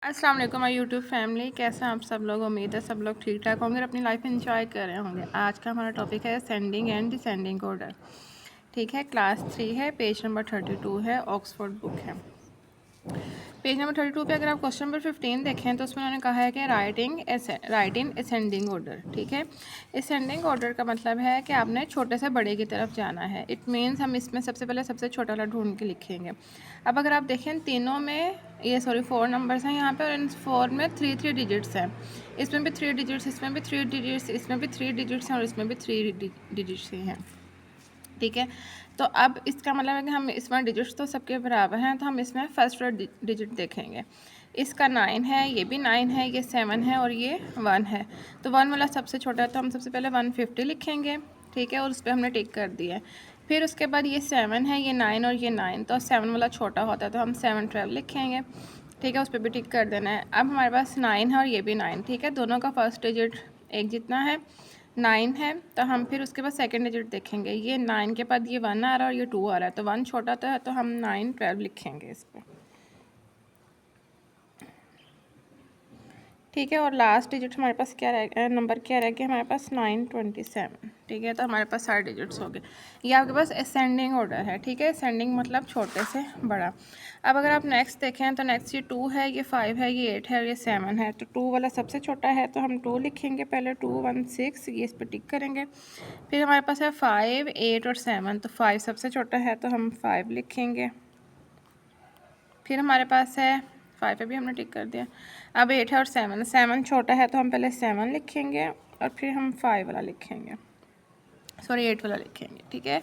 अस्सलाम वालेकुम my YouTube family, कैसे हैं आप सब लोग। उम्मीद है सब लोग ठीक ठाक होंगे और अपनी लाइफ एंजॉय कर रहे होंगे। आज का हमारा टॉपिक है असेंडिंग एंड डिसेंडिंग ऑर्डर। ठीक है, क्लास 3 है, पेज नंबर 32 है, ऑक्सफोर्ड बुक है। पेज नंबर 32 पे अगर आप क्वेश्चन नंबर 15 देखें तो उसमें उन्होंने कहा है कि राइट इन असेंडिंग ऑर्डर। ठीक है, असेंडिंग ऑर्डर का मतलब है कि आपने छोटे से बड़े की तरफ जाना है। इट मीन्स हम इसमें सबसे पहले सबसे छोटा वाला ढूंढ के लिखेंगे। अब अगर आप देखें तीनों में ये 4 नंबर्स हैं यहाँ पे, और इन 4 में 3 डिजिट्स हैं। इसमें भी 3 डिजिट्स, इसमें भी 3 डिजिट्स, इसमें भी 3 डिजिट्स हैं और इसमें भी 3 डिजिट्स ही हैं। ठीक है, तो अब इसका मतलब है कि हम इसमें डिजिट्स तो सबके बराबर हैं, तो हम इसमें फर्स्ट डिजिट देखेंगे। इसका 9 है, ये भी 9 है, ये 7 है और ये 1 है। तो 1 वाला सबसे छोटा है, तो हम सबसे पहले 150 लिखेंगे। ठीक है, और उस पर हमने टिक कर दिया है। फिर उसके बाद ये 7 है, ये 9 और ये 9, तो 7 वाला छोटा होता है तो हम 712 लिखेंगे। ठीक है, उस पर भी टिक कर देना है। अब हमारे पास 9 है और ये भी 9। ठीक है, दोनों का फर्स्ट डिजिट एक जितना है, 9 है, तो हम फिर उसके बाद सेकंड डिजिट देखेंगे। ये 9 के बाद ये 1 आ रहा है और ये 2 आ रहा है, तो 1 छोटा तो हम 9 12 लिखेंगे इस पर। ठीक है, और लास्ट डिजिट हमारे पास क्या रह नंबर क्या रह गया हमारे पास 927। ठीक है, तो हमारे पास सारे डिजिट्स हो गए। ये आपके पास असेंडिंग ऑर्डर है। ठीक है, असेंडिंग मतलब छोटे से बड़ा। अब अगर आप नेक्स्ट देखें तो नेक्स्ट ये 2 है, ये 5 है, ये 8 है और ये 7 है। तो 2 वाला सबसे छोटा है तो हम 2 लिखेंगे पहले, 2 1 6, ये इस पर टिक करेंगे। फिर हमारे पास है 5 8 और 7, तो 5 सबसे छोटा है तो हम 5 लिखेंगे। फिर हमारे पास है 5 पे भी हमने टिक कर दिया। अब 8 है और 7 छोटा है तो हम पहले 7 लिखेंगे और फिर हम 5 वाला लिखेंगे, सॉरी 8 वाला लिखेंगे। ठीक है,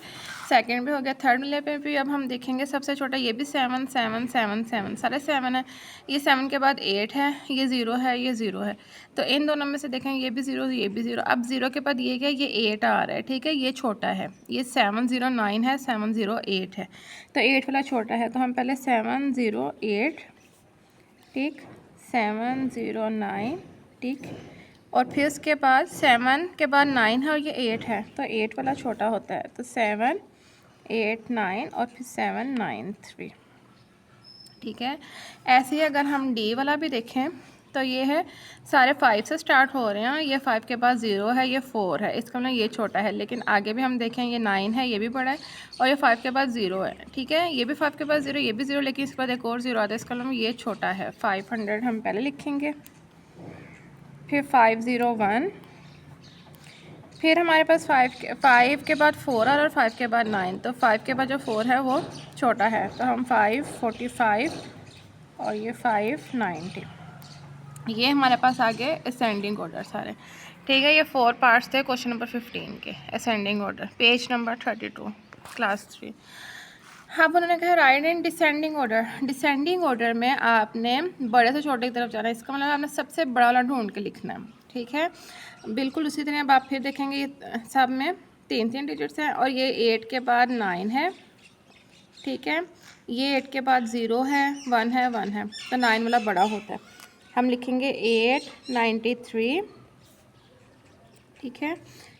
सेकंड भी हो गया। थर्ड वाले पे भी अब हम देखेंगे सबसे छोटा, ये भी 7 7 7 7 सारे 7 है। ये 7 के बाद 8 है, ये 0 है, ये 0 है, तो इन दोनों में से देखेंगे ये भी 0 ये भी 0। अब 0 के बाद ये क्या, ये 8 आ रहा है। ठीक है, ये छोटा है, ये 709 है, 708 है, तो 8 वाला छोटा है तो हम पहले 708 ठीक, 709 ठीक, और फिर उसके बाद 7 के बाद 9 है और ये 8 है, तो 8 वाला छोटा होता है, तो 7 8 9 और फिर 7 9 3। ठीक है, ऐसे ही अगर हम डी वाला भी देखें तो ये है, सारे 5 से स्टार्ट हो रहे हैं। ये 5 के बाद 0 है, ये 4 है, इसका मतलब ये छोटा है। लेकिन आगे भी हम देखें, ये 9 है, ये भी बड़ा है, और ये 5 के बाद 0 है। ठीक है, ये भी 5 के बाद 0, ये भी 0, लेकिन इसके बाद एक और 0 आता है, इसका मतलब ये छोटा है। 500 हम पहले लिखेंगे, फिर 501, फिर हमारे पास 5 के बाद 4 आ रहा है और 5 के बाद 9, तो 5 के बाद जो 4 है वो छोटा है, तो हम 545 और ये 590। ये हमारे पास आ गए असेंडिंग ऑर्डर सारे। ठीक है, ये 4 पार्ट्स थे क्वेश्चन नंबर 15 के ascending order, page number 32, class 3। अब उन्होंने कहा right in descending order. Descending order में आपने बड़े से छोटे की तरफ जाना है, इसका मतलब आपने सबसे बड़ा वाला ढूंढ के लिखना है। ठीक है, बिल्कुल उसी तरह अब आप फिर देखेंगे ये सब में 3 डिजिट्स हैं, और ये 8 के बाद 9 है। ठीक है, ये 8 के बाद 0 है, 1 है, 1 है, तो 9 वाला बड़ा होता है, हम लिखेंगे 893। ठीक है,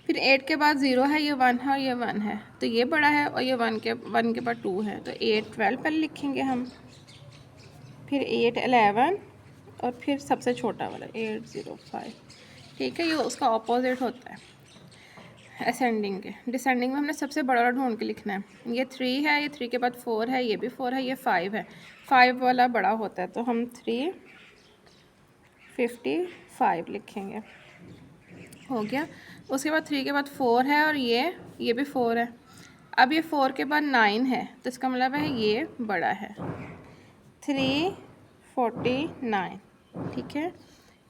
फिर 8 के बाद 0 है, ये 1 है और ये 1 है, तो ये बड़ा है, और ये 1 के बाद 2 है, तो 812 पहले लिखेंगे हम, फिर 811 और फिर सबसे छोटा वाला 805। ठीक है, ये उसका ऑपोजिट होता है असेंडिंग के। डिसेंडिंग में हमने सबसे बड़ा वाला ढूंढ के लिखना है। ये 3 है, ये 3 के बाद 4 है, ये भी 4 है, ये 5 है, 5 वाला बड़ा होता है, तो हम 355 लिखेंगे। हो गया, उसके बाद 3 के बाद 4 है और ये भी 4 है। अब ये 4 के बाद 9 है, तो इसका मतलब है ये बड़ा है, 349। ठीक है,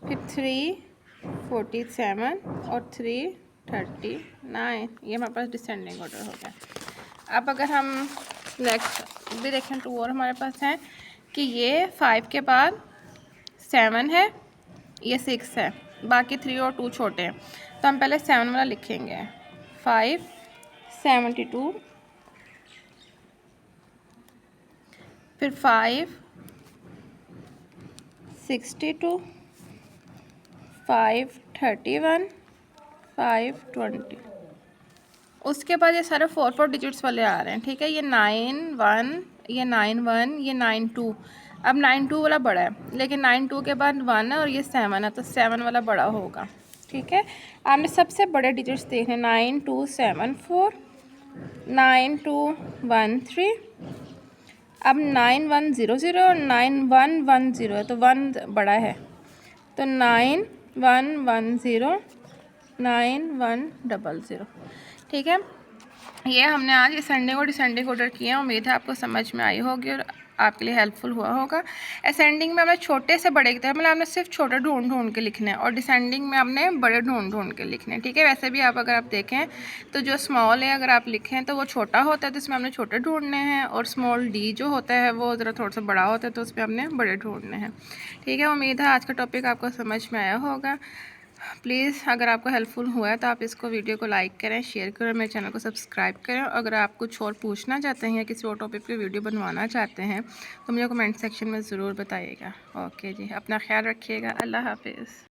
फिर 347 और 339, ये हमारे पास डिसेंडिंग ऑर्डर हो गया। अब अगर हम नेक्स्ट भी देखें तो और हमारे पास है कि ये 5 के बाद 7 है, ये 6 है, बाकी 3 और 2 छोटे हैं, तो हम पहले 7 वाला लिखेंगे, 572, फिर 562, 531, 520। उसके बाद ये सारे 4 डिजिट्स वाले आ रहे हैं। ठीक है, ये 9 1, ये 9 1, ये 9 2। अब 9 2 वाला बड़ा है, लेकिन 9 2 के बाद 1 है और ये 7 है, तो 7 वाला बड़ा होगा। ठीक है, आपने सबसे बड़े डिजिट्स देखने 9 2 7 4, 9 2 1 3, अब 9 1 0 0 और 9 1 1 0 है, तो 1 बड़ा है, तो 9 1 1 0 9 1 0 0। ठीक है, ये हमने आज असेंडिंग और डिसेंडिंग ऑर्डर किए हैं। उम्मीद है आपको समझ में आई होगी और आपके लिए हेल्पफुल हुआ होगा। असेंडिंग में हमने छोटे से बड़े की तरफ मतलब आपने सिर्फ छोटे ढूंढ ढूंढ के लिखने हैं और डिसेंडिंग में आपने बड़े ढूंढ ढूंढ के लिखने हैं। ठीक है, वैसे भी आप अगर आप देखें तो जो स्मॉल है अगर आप लिखें तो वो छोटा होता है, तो इसमें हमने छोटे ढूंढने हैं, और स्मॉल डी जो होता है वो ज़रा थोड़ा सा बड़ा होता है, तो उसमें हमने बड़े ढूंढने हैं। ठीक है, उम्मीद है आज का टॉपिक आपको समझ में आया होगा। प्लीज़ अगर आपको हेल्पफुल हुआ है तो आप इसको वीडियो को लाइक करें, शेयर करें, मेरे चैनल को सब्सक्राइब करें। अगर आप कुछ और पूछना चाहते हैं या किसी और टॉपिक पे वीडियो बनवाना चाहते हैं तो मुझे कमेंट सेक्शन में ज़रूर बताइएगा। ओके जी, अपना ख्याल रखिएगा। अल्लाह हाफिज़।